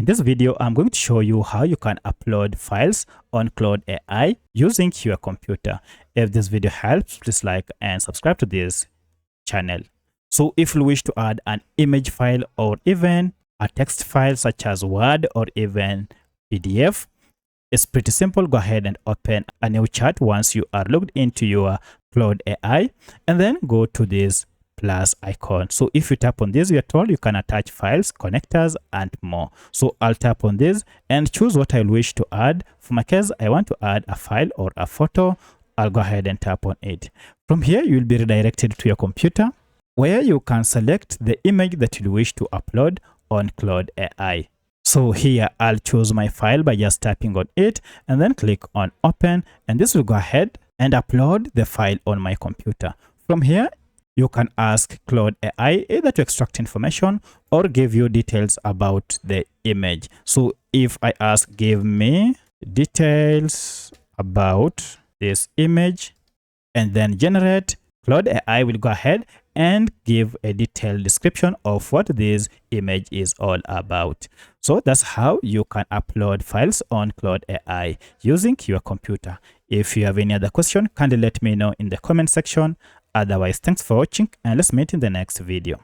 In this video, I'm going to show you how you can upload files on Claude AI using your computer. If this video helps, please like and subscribe to this channel. So if you wish to add an image file or even a text file such as Word or even PDF, it's pretty simple. Go ahead and open a new chat once you are logged into your Claude AI, and then go to this plus icon. So if you tap on this, we are told you can attach files, connectors, and more. So I'll tap on this and choose what I wish to add. For my case, I want to add a file or a photo. I'll go ahead and tap on it. From here, you will be redirected to your computer where you can select the image that you wish to upload on Claude AI. So here I'll choose my file by just tapping on it and then click on open, and this will go ahead and upload the file on my computer. From here, you can ask Claude AI either to extract information or give you details about the image. So if I ask, give me details about this image, and then generate, Claude AI will go ahead and give a detailed description of what this image is all about. So that's how you can upload files on Claude AI using your computer. If you have any other question, kindly let me know in the comment section. Otherwise, thanks for watching, and let's meet in the next video.